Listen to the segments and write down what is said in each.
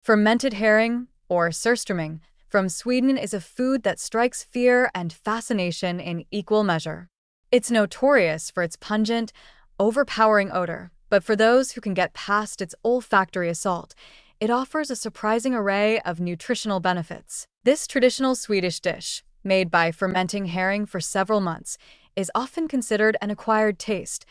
Fermented herring, or Surströmming, from Sweden is a food that strikes fear and fascination in equal measure. It's notorious for its pungent, overpowering odor, but for those who can get past its olfactory assault, it offers a surprising array of nutritional benefits. This traditional Swedish dish, made by fermenting herring for several months, is often considered an acquired taste,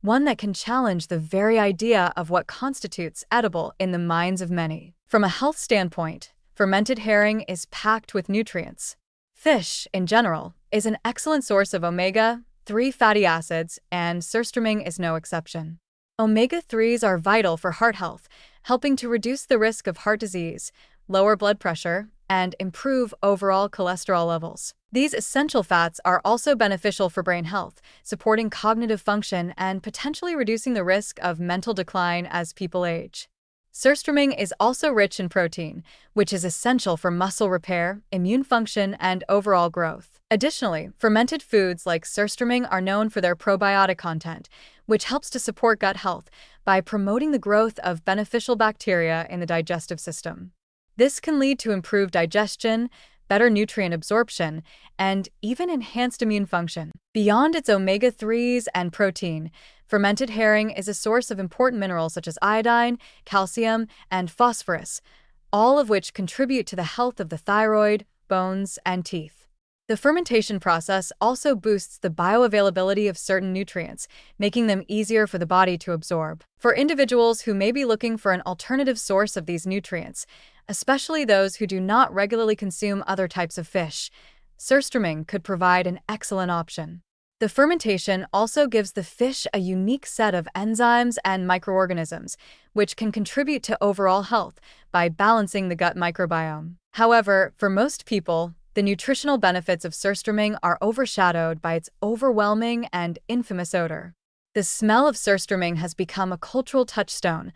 one that can challenge the very idea of what constitutes edible in the minds of many. From a health standpoint, fermented herring is packed with nutrients. Fish, in general, is an excellent source of omega-3 fatty acids, and surströmming is no exception. Omega-3s are vital for heart health, helping to reduce the risk of heart disease, lower blood pressure, and improve overall cholesterol levels. These essential fats are also beneficial for brain health, supporting cognitive function and potentially reducing the risk of mental decline as people age. Surströmming is also rich in protein, which is essential for muscle repair, immune function, and overall growth. Additionally, fermented foods like surströmming are known for their probiotic content, which helps to support gut health by promoting the growth of beneficial bacteria in the digestive system. This can lead to improved digestion, better nutrient absorption, and even enhanced immune function. Beyond its omega-3s and protein, fermented herring is a source of important minerals such as iodine, calcium, and phosphorus, all of which contribute to the health of the thyroid, bones, and teeth. The fermentation process also boosts the bioavailability of certain nutrients, making them easier for the body to absorb. For individuals who may be looking for an alternative source of these nutrients, especially those who do not regularly consume other types of fish, surströmming could provide an excellent option. The fermentation also gives the fish a unique set of enzymes and microorganisms, which can contribute to overall health by balancing the gut microbiome. However, for most people, the nutritional benefits of surströmming are overshadowed by its overwhelming and infamous odor. The smell of surströmming has become a cultural touchstone,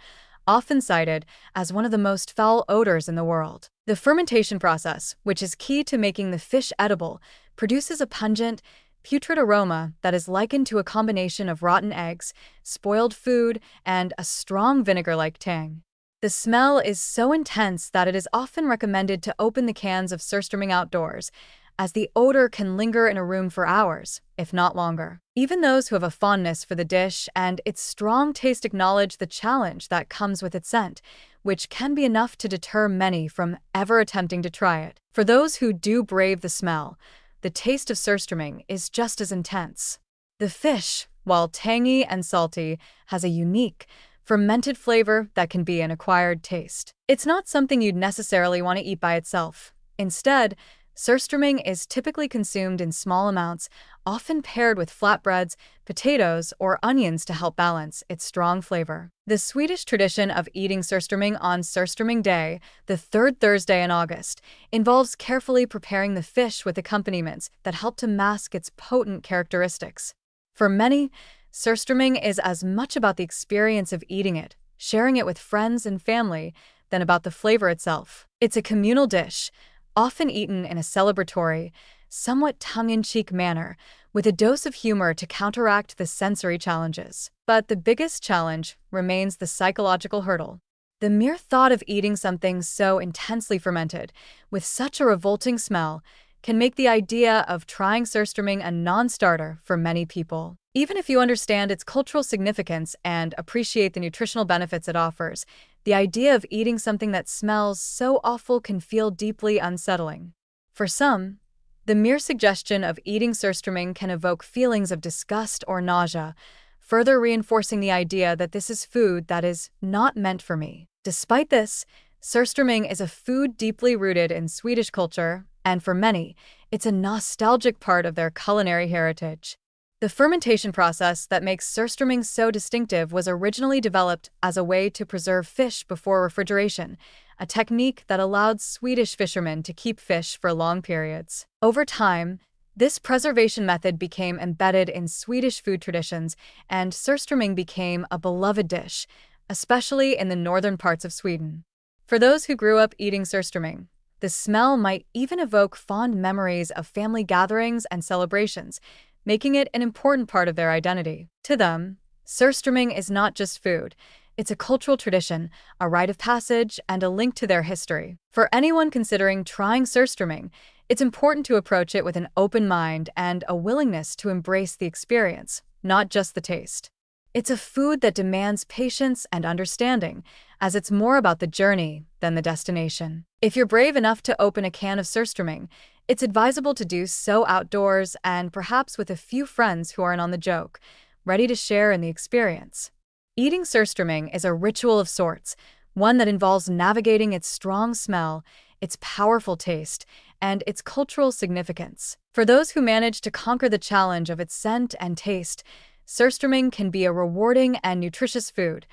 often cited as one of the most foul odors in the world. The fermentation process, which is key to making the fish edible, produces a pungent, putrid aroma that is likened to a combination of rotten eggs, spoiled food, and a strong vinegar-like tang. The smell is so intense that it is often recommended to open the cans of surströmming outdoors, as the odor can linger in a room for hours, if not longer. Even those who have a fondness for the dish and its strong taste acknowledge the challenge that comes with its scent, which can be enough to deter many from ever attempting to try it. For those who do brave the smell, the taste of surströmming is just as intense. The fish, while tangy and salty, has a unique, fermented flavor that can be an acquired taste. It's not something you'd necessarily want to eat by itself. Instead, surströmming is typically consumed in small amounts, often paired with flatbreads, potatoes, or onions to help balance its strong flavor. The Swedish tradition of eating surströmming on Surströmming Day, the third Thursday in August, involves carefully preparing the fish with accompaniments that help to mask its potent characteristics. For many, surströmming is as much about the experience of eating it, sharing it with friends and family, than about the flavor itself. It's a communal dish, often eaten in a celebratory, somewhat tongue-in-cheek manner, with a dose of humor to counteract the sensory challenges. But the biggest challenge remains the psychological hurdle. The mere thought of eating something so intensely fermented, with such a revolting smell, can make the idea of trying surströmming a non-starter for many people. Even if you understand its cultural significance and appreciate the nutritional benefits it offers, the idea of eating something that smells so awful can feel deeply unsettling. For some, the mere suggestion of eating surströmming can evoke feelings of disgust or nausea, further reinforcing the idea that this is food that is not meant for me. Despite this, surströmming is a food deeply rooted in Swedish culture, and for many, it's a nostalgic part of their culinary heritage. The fermentation process that makes surströmming so distinctive was originally developed as a way to preserve fish before refrigeration, a technique that allowed Swedish fishermen to keep fish for long periods. Over time, this preservation method became embedded in Swedish food traditions, and surströmming became a beloved dish, especially in the northern parts of Sweden. For those who grew up eating surströmming, the smell might even evoke fond memories of family gatherings and celebrations, making it an important part of their identity. To them, surströmming is not just food, It's a cultural tradition, a rite of passage, and a link to their history. For anyone considering trying Surströmming, it's important to approach it with an open mind and a willingness to embrace the experience, not just the taste. It's a food that demands patience and understanding, as it's more about the journey than the destination. If you're brave enough to open a can of Surströmming, it's advisable to do so outdoors and perhaps with a few friends who aren't on the joke, ready to share in the experience. Eating Surströmming is a ritual of sorts, one that involves navigating its strong smell, its powerful taste, and its cultural significance. For those who manage to conquer the challenge of its scent and taste, Surströmming can be a rewarding and nutritious food,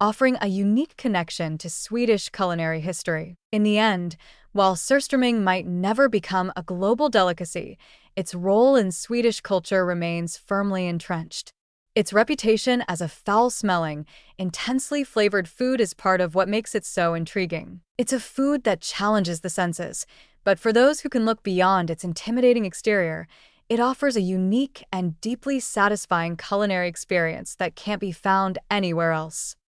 offering a unique connection to Swedish culinary history. In the end, while Surströmming might never become a global delicacy, its role in Swedish culture remains firmly entrenched. Its reputation as a foul-smelling, intensely flavored food is part of what makes it so intriguing. It's a food that challenges the senses, but for those who can look beyond its intimidating exterior, it offers a unique and deeply satisfying culinary experience that can't be found anywhere else.